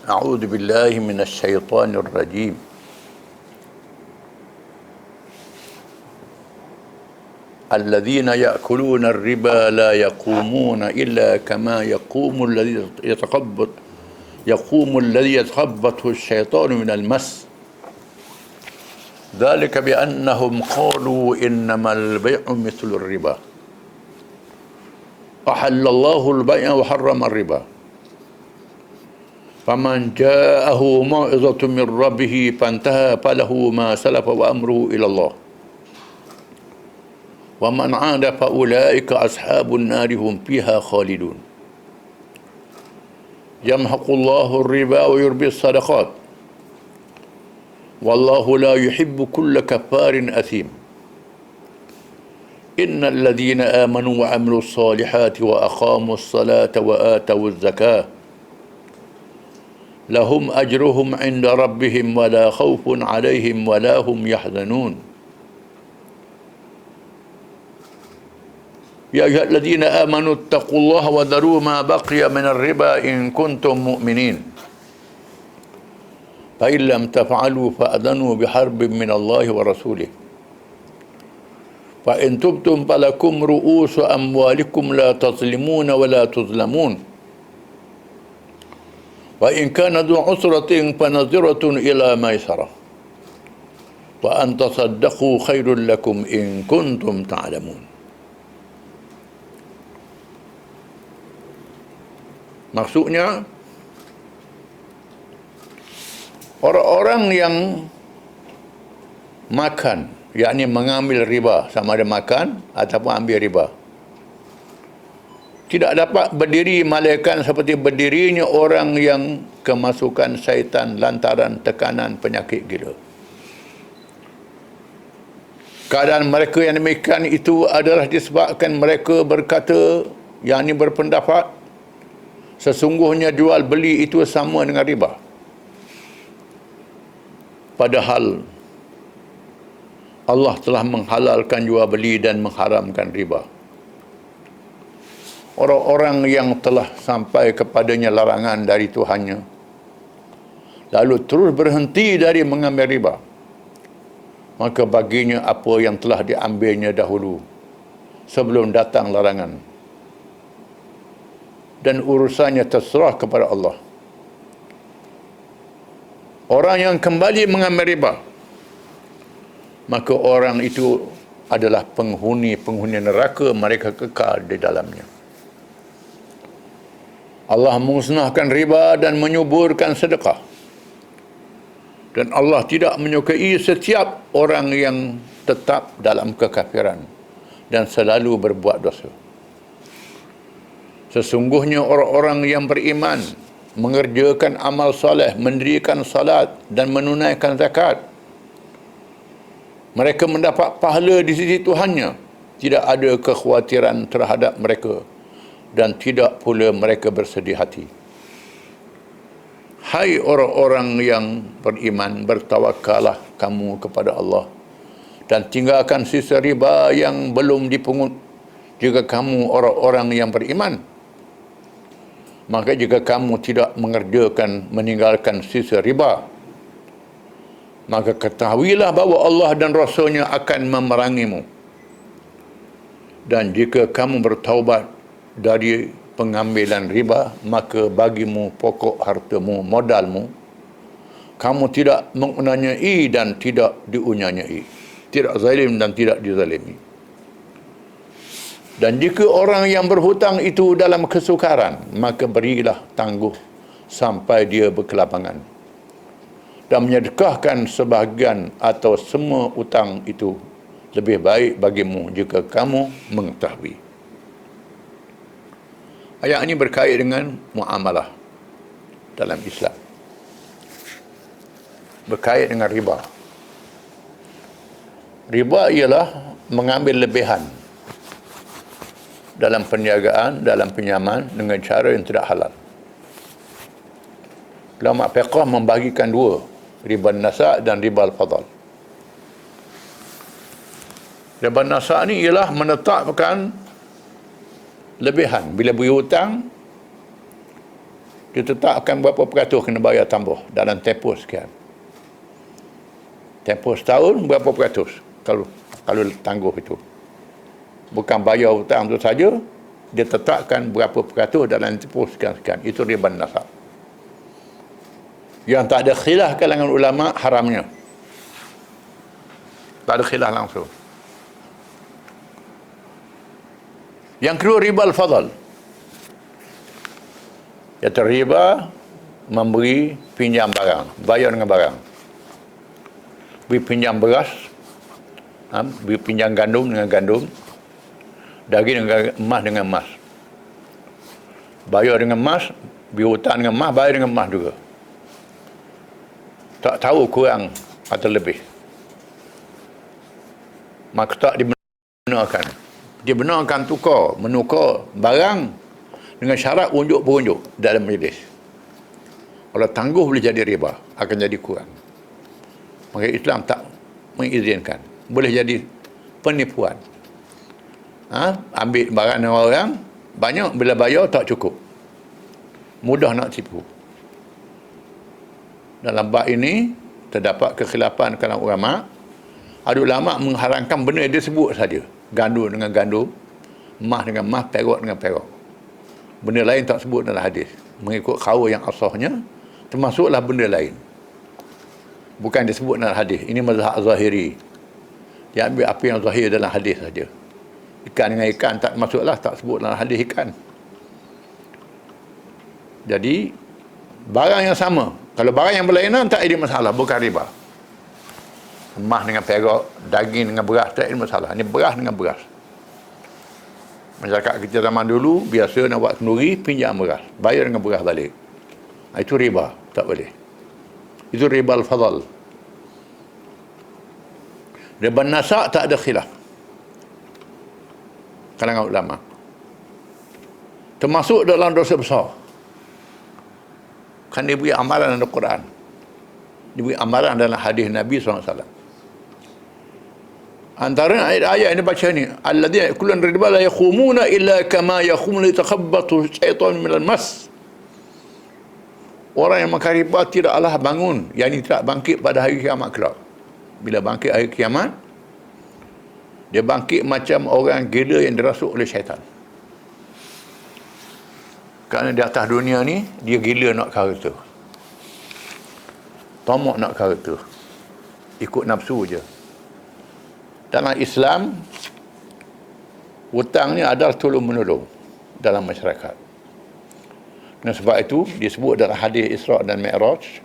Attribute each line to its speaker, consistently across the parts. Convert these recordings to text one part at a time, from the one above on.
Speaker 1: أعوذ بالله من الشيطان الرجيم. الذين يأكلون الربا لا يقومون إلا كما يقوم الذي يتخبطه الشيطان من المس. ذلك بأنهم قالوا إنما البيع مثل الربا أحل الله البيع وحرم الربا فمن جاءه موعظة من ربه فانتهى فله ما سلف وأمره إلى الله ومن عاد فأولئك أصحاب النار هم فيها خالدون يمحق الله الربا ويربي الصدقات والله لا يحب كل كفار أثيم إن الذين آمنوا وعملوا الصالحات وأقاموا الصلاة وآتوا الزكاة لهم أجرهم عند ربهم ولا خوف عليهم ولا هم يحزنون يا أيها الذين آمنوا اتقوا الله وذروا ما بقي من الربا إن كنتم مؤمنين فإن لم تفعلوا فأذنوا بحرب من الله ورسوله فإن تبتم فلكم رؤوس أموالكم لا تظلمون ولا تظلمون وإن كان ذو عسرة فنظرة إلى ميسرة وأن تصدقوا خير لكم إن كنتم تعلمون. Maksudnya, orang-orang yang makan, yakni mengambil riba, sama ada makan ataupun ambil riba, tidak dapat berdiri malaikat seperti berdirinya orang yang kemasukan syaitan lantaran tekanan penyakit gila. Keadaan mereka yang demikian itu adalah disebabkan mereka berkata, yakni berpendapat, sesungguhnya jual beli itu sama dengan riba. Padahal Allah telah menghalalkan jual beli dan mengharamkan riba. Orang-orang yang telah sampai kepadanya larangan dari Tuhannya, lalu terus berhenti dari mengambil riba, maka baginya apa yang telah diambilnya dahulu sebelum datang larangan, dan urusannya terserah kepada Allah. Orang yang kembali mengambil riba, maka orang itu adalah penghuni neraka, mereka kekal di dalamnya. Allah memusnahkan riba dan menyuburkan sedekah. Dan Allah tidak menyukai setiap orang yang tetap dalam kekafiran dan selalu berbuat dosa. Sesungguhnya orang-orang yang beriman, mengerjakan amal soleh, mendirikan salat dan menunaikan zakat, mereka mendapat pahala di sisi Tuhannya. Tidak ada kekhawatiran terhadap mereka dan tidak pula mereka bersedih hati. Hai orang-orang yang beriman, bertawakallah kamu kepada Allah dan tinggalkan sisa riba yang belum dipungut. Jika kamu orang-orang yang beriman, maka jika kamu tidak meninggalkan sisa riba, maka ketahuilah bahawa Allah dan Rasulnya akan memerangimu. Dan jika kamu bertaubat dari pengambilan riba, maka bagimu pokok hartamu, modalmu, kamu tidak mengunyai dan tidak diunyai, tidak zalim dan tidak dizalimi. Dan jika orang yang berhutang itu dalam kesukaran, maka berilah tangguh sampai dia berkelapangan, dan menyedekahkan sebahagian atau semua hutang itu lebih baik bagimu jika kamu mengetahui. Ayat ini berkait dengan muamalah dalam Islam, berkait dengan riba. Riba ialah mengambil lebihan dalam perniagaan, dalam pinjaman dengan cara yang tidak halal. Ulama fiqh membagikan dua, riba nasa' dan riba al-fadal. Riba nasa' ni ialah menetapkan lebihan. Bila beri hutang, Dia tetapkan berapa peratus kena bayar tambah dalam tempoh sekian. Tempoh setahun berapa peratus kalau tangguh itu. Bukan bayar hutang tu saja, dia tetapkan berapa peratus dalam tempoh sekian-sekian. Itu riba nasab. Yang tak ada khilaf kalangan ulama haramnya. Tak ada khilaf langsung. Yang kedua, riba al-fadal. Iaitu riba memberi pinjam barang, bayar dengan barang. Beri pinjam beras, beri pinjam gandum dengan gandum, daging dengan emas dengan emas. Bayar dengan emas, beri hutang dengan emas, bayar dengan emas juga. Tak tahu kurang atau lebih. Maka tak dibenarkan. Dibenarkan menukar barang dengan syarat unjuk-berunjuk dalam majlis. Kalau tangguh boleh jadi riba, akan jadi kurang. Maka Islam tak mengizinkan. Boleh jadi penipuan. Ambil barang dengan orang, banyak bila bayar tak cukup. Mudah nak tipu. Dalam bab ini, terdapat kekhilafan kalangan ulama. Ada ulama mengharamkan benda dia sebut saja. Gandum dengan gandum, emas dengan emas, perak dengan perak. Benda lain tak sebut dalam hadis. Mengikut khabar yang asahnya, termasuklah benda lain. Bukan disebut dalam hadis. Ini mazhab Zahiri. Dia ambil apa yang zahir dalam hadis saja. Ikan dengan ikan tak masuklah, tak sebut dalam hadis ikan. Jadi, barang yang sama. Kalau barang yang berlainan tak ada masalah, bukan riba. Emas dengan perak, daging dengan beras, tak ada masalah. Ini beras dengan beras. Masyarakat kita zaman dulu, biasa nak buat kenduri, pinjam beras. Bayar dengan beras balik. Itu riba, tak boleh. Itu riba al-fadal. Riba nasak tak ada khilaf kalangan ulama. Termasuk dalam dosa besar. Kan dia beri amalan dalam Quran. Dia beri amalan dalam hadis Nabi SAW. Antara ayat-ayat yang dibaca ni, alladzina yakulun riba la yakhumuna illa kama yakhum li takhabbatu syaitan minal mas. Orang yang makan riba tidaklah bangun, yakni tidak bangkit pada hari kiamat kelak. Bila bangkit hari kiamat, dia bangkit macam orang gila yang dirasuk oleh syaitan. Kerana di atas dunia ni, dia gila nak harta. Tamak nak harta. Ikut nafsu je. Dalam Islam, hutang ni adalah tolong-menolong dalam masyarakat. Dan sebab itu, disebut dalam hadis Isra' dan Mi'raj.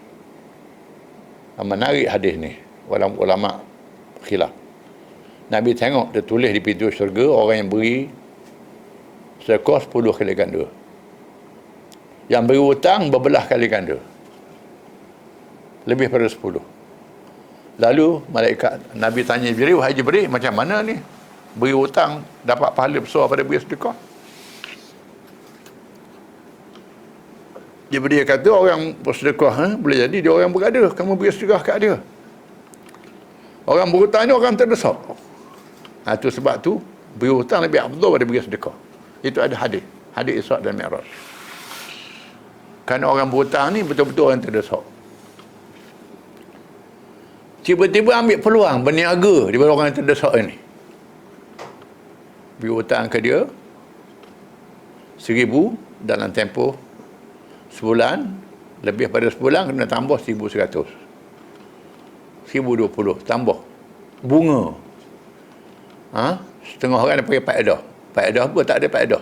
Speaker 1: Menarik hadis ni. Ulama khilaf. Nabi tengok, dia tulis di pintu syurga, orang yang beri sedekah 10 kali ganda. Yang beri hutang berbelah kali ganda. Lebih pada 10. Lalu malaikat Nabi tanya Jibril, wahai Jibril, macam mana ni? Beri hutang dapat pahala besar pada beri sedekah. Jibril kata orang bersedekah boleh jadi dia orang berada, kamu beri sedekah kat dia. Orang berhutang ni orang terdesak. Itu sebab tu beri hutang lebih afdal pada beri sedekah. Itu ada hadis Isra' dan Mi'raj. Kerana orang berhutang ni betul-betul orang terdesak. Tiba-tiba ambil peluang berniaga daripada orang yang terdesak ini. Beri hutang ke dia 1,000 dalam tempoh sebulan, lebih pada sebulan kena tambah 1,100. 1,020 tambah bunga. Setengah orang dia pakai faedah. Faedah apa? Tak ada faedah.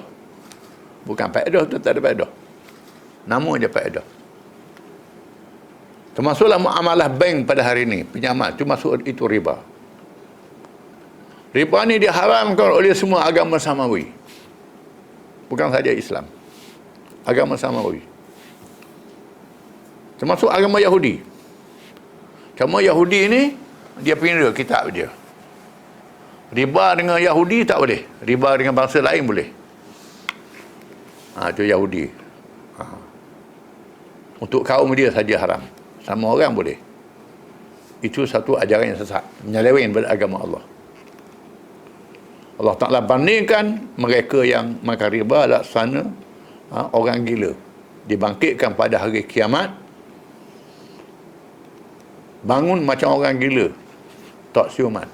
Speaker 1: Bukan faedah tu, tak ada faedah. Nama je faedah. Termasuklah muamalah bank pada hari ini, pinjaman itu masuk, itu riba. Riba ni diharamkan oleh semua agama samawi. Bukan saja Islam. Agama samawi. Termasuk agama Yahudi. Cuma Yahudi ni dia pindah kitab dia. Riba dengan Yahudi tak boleh. Riba dengan bangsa lain boleh. Itu Yahudi. Untuk kaum dia saja haram. Sama orang boleh. Itu satu ajaran yang sesat, menyeleweng pada agama Allah. Allah Ta'ala bandingkan mereka yang makan riba laksana orang gila. dibangkitkan pada hari kiamat, bangun macam orang gila, tak siuman,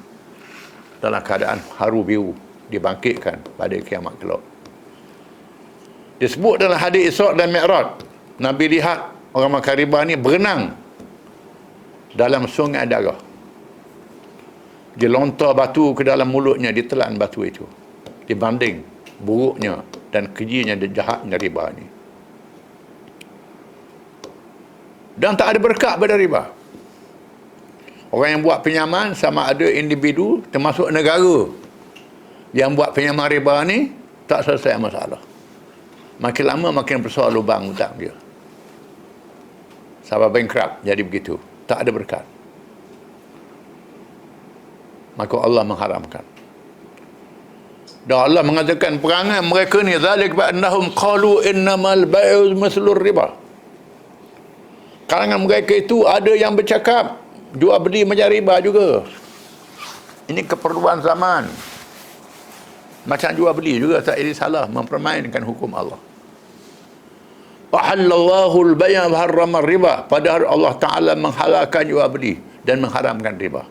Speaker 1: dalam keadaan haru biru, dibangkitkan pada kiamat kelak. Disebut dalam hadis Isra' dan Mi'raj, Nabi lihat orang makan riba ni berenang dalam sungai darah. Dia lontar batu ke dalam mulutnya, ditelan batu itu. Dibanding buruknya dan kejinya dan jahatnya riba ni. Dan tak ada berkat pada riba. Orang yang buat pinjaman, sama ada individu termasuk negara yang buat pinjaman riba ni, tak selesai masalah. Makin lama makin besar lubang hutang dia. Sampai bankrupt, jadi begitu. Tak ada berkat. Maka Allah mengharamkan. Dan Allah mengatakan perangai mereka ni, zalik ba'annahum qalu innamal bai'u mislur riba. Kalangan mereka itu ada yang bercakap jual beli macam riba juga. Ini keperluan zaman. Macam jual beli juga tak ada salah, mempermainkan hukum Allah. Ahallallahu al-bay' wa harrama riba. Padahal Allah Taala menghalalkan jual beli dan mengharamkan riba.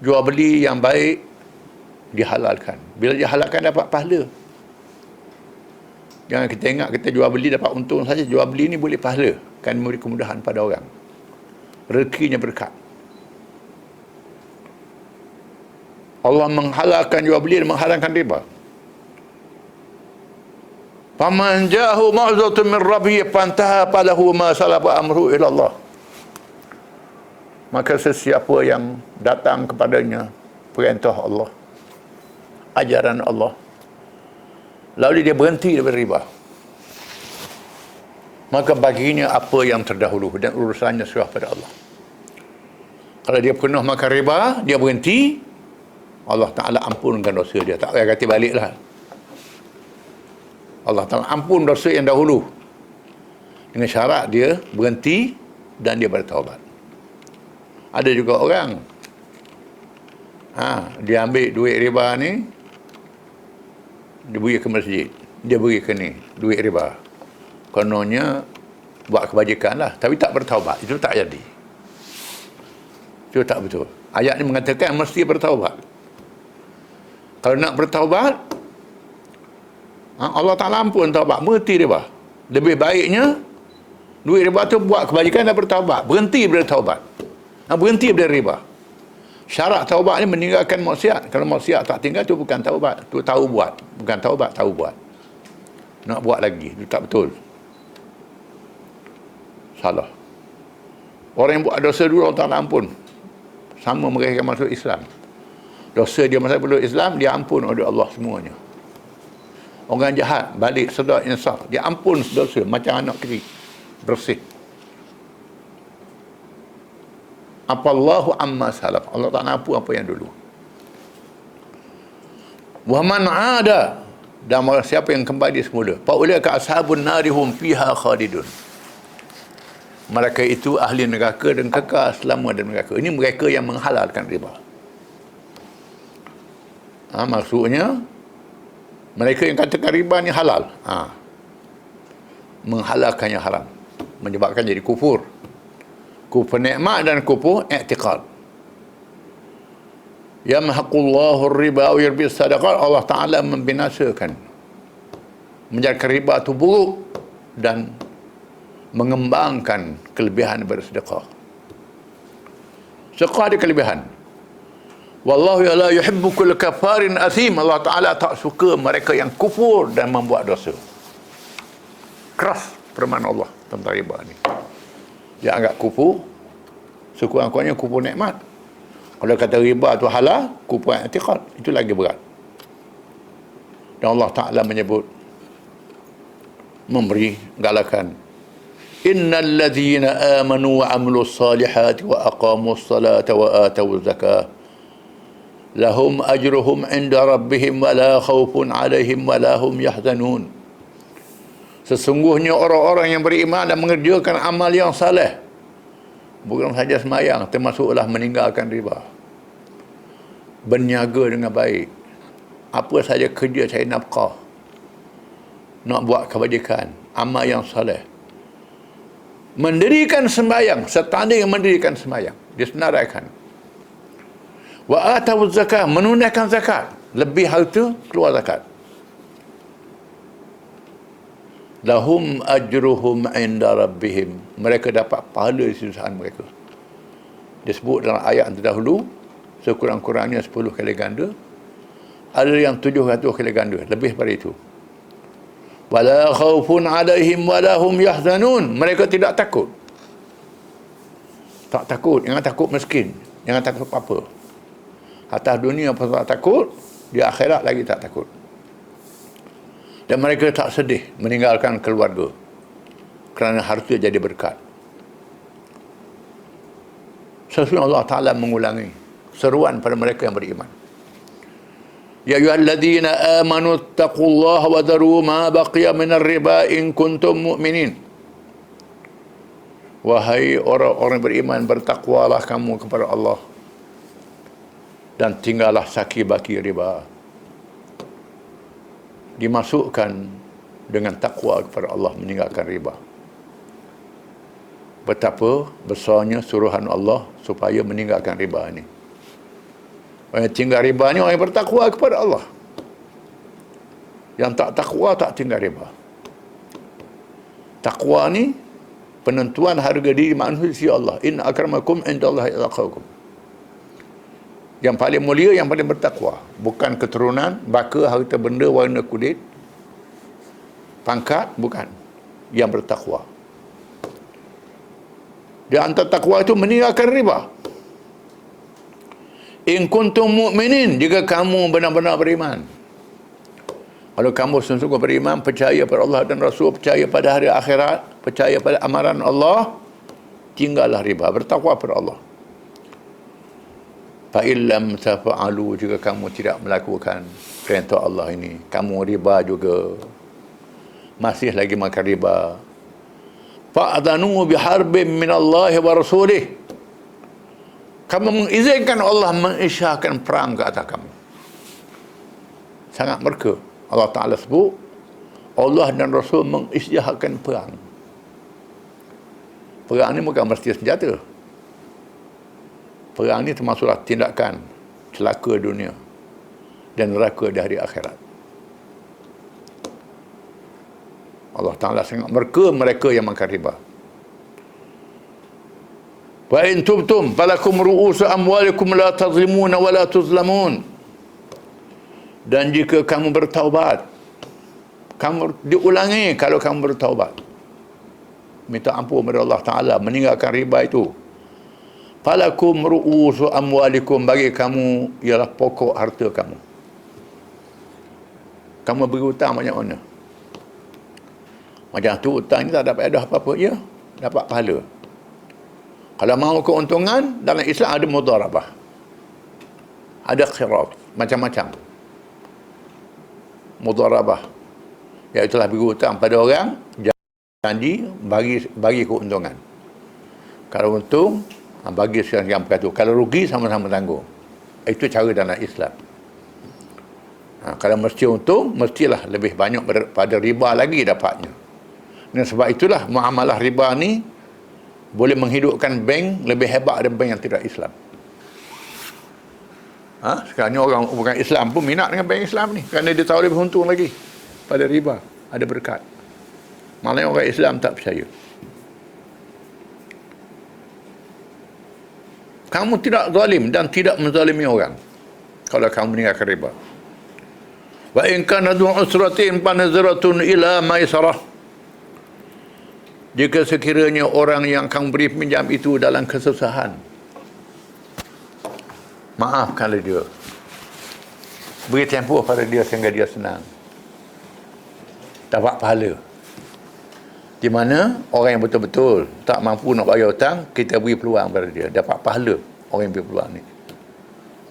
Speaker 1: Jual beli yang baik dihalalkan. Bila dihalalkan dapat pahala. Jangan kita ingat kita jual beli dapat untung saja. Jual beli ni boleh pahala, kan memberi kemudahan pada orang. Rezekinya berkat. Allah menghalalkan jual beli dan menghalalkan riba. Faman ja'ahu mau'izatun min rabbih fantaha falahu ma salafa amru ila Allah. Maka sesiapa yang datang kepadanya perintah Allah, ajaran Allah, lalu dia berhenti daripada riba, maka baginya apa yang terdahulu dan urusannya serah pada Allah. Kalau dia pernah makan riba, dia berhenti, Allah Ta'ala ampunkan dosa dia. Tak payah kata baliklah. Allah Ta'ala ampun dosa yang dahulu, dengan syarat dia berhenti dan dia bertaubat. Ada juga orang dia ambil duit riba ni, dia beri ke masjid, dia beri ke ni duit riba, kononnya buat kebajikan lah, tapi tak bertaubat. Itu tak jadi, itu tak betul. Ayat ni mengatakan mesti bertaubat. Kalau nak bertaubat, Allah Ta'ala ampun taubat, berhenti riba. Lebih baiknya duit riba tu buat kebajikan dan bertaubat, berhenti bertaubat, berhenti dari riba. Syarat taubat ni meninggalkan maksiat. Kalau maksiat tak tinggal, tu bukan taubat, tu tahu buat. Bukan taubat, tahu buat. Nak buat lagi, itu tak betul. Salah. Orang yang buat dosa dulu, Allah Ta'ala ampun. Sama mereka yang masuk Islam. Dosa dia masa belum Islam, dia ampun oleh Allah semuanya. Orang jahat, balik sedar insaf, dia ampun dosa macam anak kecil, bersih. Apallahu amma salaf. Allah tak nampu apa yang dulu. Wa man ada, dan siapa yang kembali semula, fa ulaika ashabun narihum fiha khalidun. Mereka itu ahli neraka dan kekal selama dalam neraka. Ini mereka yang menghalalkan riba. Maksudnya mereka yang katakan riba ni halal, menghalalkannya haram, menyebabkan jadi kufur. Kufur nikmat dan kufur i'tiqad. Yamhaqullahu riba wa yurbi sadaqat. Allah Ta'ala membinasakan, menjadikan riba itu buruk dan mengembangkan kelebihan bersedekah. Sedekah ada kelebihan. Wallahu la yuhibbu kull kafarin athim. Allah Ta'ala tak suka mereka yang kufur dan membuat dosa. Keras firman Allah tentang riba ni. Dia anggap kufur, sekurang-kurangnya kufur nikmat. Kalau kata riba tu halal, kufur i'tiqad, itu lagi berat. Dan Allah Ta'ala menyebut, memberi galakan, innal ladzina amanu wa amilus salihati wa aqamus salata wa atawuz zakah lahum ajruhum inda rabbihim wa la khawfun alaihim wa la hum yahzanun. Sesungguhnya orang-orang yang beriman dan mengerjakan amal yang saleh, bukan saja semayang, termasuklah meninggalkan riba, berniaga dengan baik, apa saja kerja cari nafkah, nak buat kebajikan, amal yang soleh, mendirikan sembahyang, setanding mendirikan sembahyang, disenaraikan. Wa atau zakat, menunaikan zakat, lebih harta keluar zakat. Lahum ajruhum inda rabbihim, mereka dapat pahala di sisi Tuhan mereka. Disebut dalam ayat terdahulu, sekurang-kurangnya 10 kali ganda, ada yang 700 kali ganda, lebih daripada itu. Wala khaufun alaihim wala hum yahzanun, mereka tidak takut. Tak takut, jangan takut miskin, jangan takut apa-apa. Atas dunia pun tak takut, di akhirat lagi tak takut. Dan mereka tak sedih meninggalkan keluarga kerana harta jadi berkat. Sesungguhnya Allah Ta'ala mengulangi seruan pada mereka yang beriman. Ya ayyuhalladzina amanu taqullaha wa dharu ma baqiya minar riba in kuntum mu'minin. Wahai orang-orang beriman, bertakwalah kamu kepada Allah dan tinggallah saki baki riba. Dimasukkan dengan takwa kepada Allah, meninggalkan riba. Betapa besarnya suruhan Allah supaya meninggalkan riba ini. Orang yang tinggal riba ni orang yang bertakwa kepada Allah. Yang tak takwa tak tinggal riba. Takwa ni penentuan harga diri manusia Allah. In akramakum indallahi atqakum. Yang paling mulia, yang paling bertakwa. Bukan keturunan, baka, harta benda, warna kulit, pangkat, bukan. Yang bertakwa. Di antara takwa itu meninggalkan riba. In kuntum mu'minin, jika kamu benar-benar beriman. Kalau kamu sungguh beriman, percaya pada Allah dan Rasul, percaya pada hari akhirat, percaya pada amaran Allah, tinggallah riba, bertakwa pada Allah. Fa'illam tafa'alu, jika kamu tidak melakukan perintah Allah ini, kamu riba juga, masih lagi makan riba, fa'adhanu biharbin minallahi wa rasulih, kamu mengizinkan Allah mengisyahkan perang ke atas kamu. Sangat merka. Allah Ta'ala sebut Allah dan Rasul mengisyahkan perang. Perang ni bukan mesti senjata. Perang ni termasuklah tindakan celaka dunia dan neraka di hari akhirat. Allah Ta'ala sangat mereka mereka yang makan riba. Wa in tubtum falakum ru'usu amwalikum la tazlimuna wa la tuzlamun. Dan jika kamu bertaubat, kamu diulangi kalau kamu bertaubat, minta ampun kepada Allah Ta'ala, meninggalkan riba itu. Falakum ru'usu amwalikum, bagi kamu ialah pokok harta kamu. Kamu beri hutang banyak mana? Macam tu hutang ni tak dapat ada apa-apa, ya, dapat pahala. Kalau mahu keuntungan, dalam Islam ada mudharabah, ada khiraf, macam-macam. Mudharabah, iaitu beri hutang pada orang, janji bagi keuntungan. Kalau untung, bagi sekarang yang berkata, kalau rugi sama-sama tanggung. Itu cara dalam Islam. Kalau mesti untung, mestilah lebih banyak daripada riba lagi dapatnya. Dan sebab itulah muamalah riba ni boleh menghidupkan bank lebih hebat daripada bank yang tidak Islam. Sekarang ni orang bukan Islam pun minat dengan bank Islam ni, kerana dia tahu lebih untung lagi pada riba, ada berkat. Malah orang Islam tak percaya. Kamu tidak zalim dan tidak menzalimi orang kalau kamu meninggalkan riba. Wa in kana dhu usratin fanazratun ila maisarah. Jika sekiranya orang yang kamu beri pinjam itu dalam kesusahan, maafkanlah dia. Beri tempoh pada dia sehingga dia senang. Dapat pahala. Di mana orang yang betul-betul tak mampu nak bayar hutang, kita beri peluang pada dia, dapat pahala. Orang yang beri peluang ni,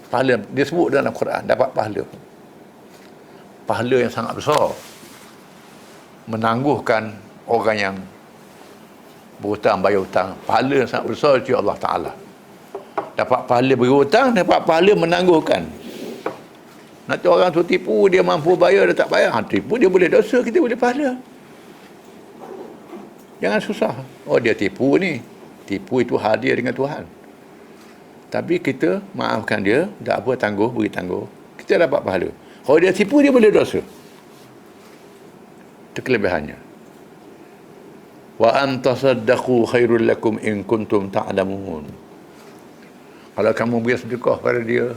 Speaker 1: pahala dia sebut dalam Quran, dapat pahala. Pahala yang sangat besar, menangguhkan orang yang berhutang bayar hutang. Pahala yang sangat besar dari Allah Ta'ala. Dapat pahala beri hutang, dapat pahala menangguhkan Nanti orang tu tipu, dia mampu bayar, dia tak bayar. Tipu dia boleh dosa, kita boleh pahala. Jangan susah. Oh, dia tipu ni. Tipu itu hadiah dengan Tuhan. Tapi kita maafkan dia, tak apa, tangguh, beri tangguh. Kita dapat pahala. Kalau dia tipu, dia boleh dosa. Itu kelebihannya. Wa antasaddaqu khairul lakum in kuntum ta'lamun. Kalau kamu beri sedekah pada dia,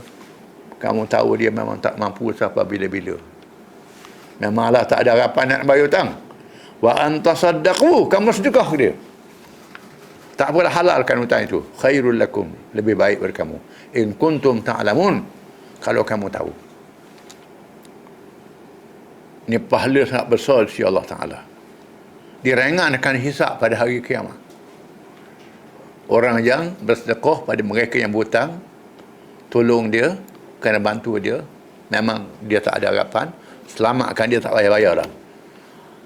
Speaker 1: kamu tahu dia memang tak mampu sampai bila-bila. Memanglah tak ada harapan nak bayar hutang. Wa antasaddaqu, kamu sedekah ke dia. Tak apalah, halalkan hutang itu. Khairul lakum, lebih baik bagi kamu. In kuntum ta'lamun, kalau kamu tahu. Ini pahala sangat besar di sisi Allah Ta'ala. Diringankan hisab pada hari kiamat. Orang yang bersedekah pada mereka yang berhutang, tolong dia, kena bantu dia, memang dia tak ada harapan, selamatkan dia, tak bayar-bayar dah.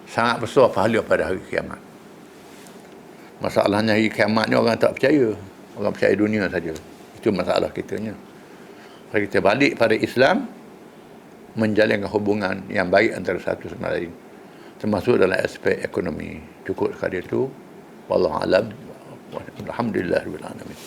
Speaker 1: Sangat besar pahala pada hari kiamat. Masalahnya hari kiamat ni orang tak percaya. Orang percaya dunia saja. Itu masalah kitanya. Kalau kita balik pada Islam, menjalinkan hubungan yang baik antara satu sama lain, termasuk dalam aspek ekonomi. Cukup sekali itu. Wallahu a'lam. Alhamdulillah rabbil alamin.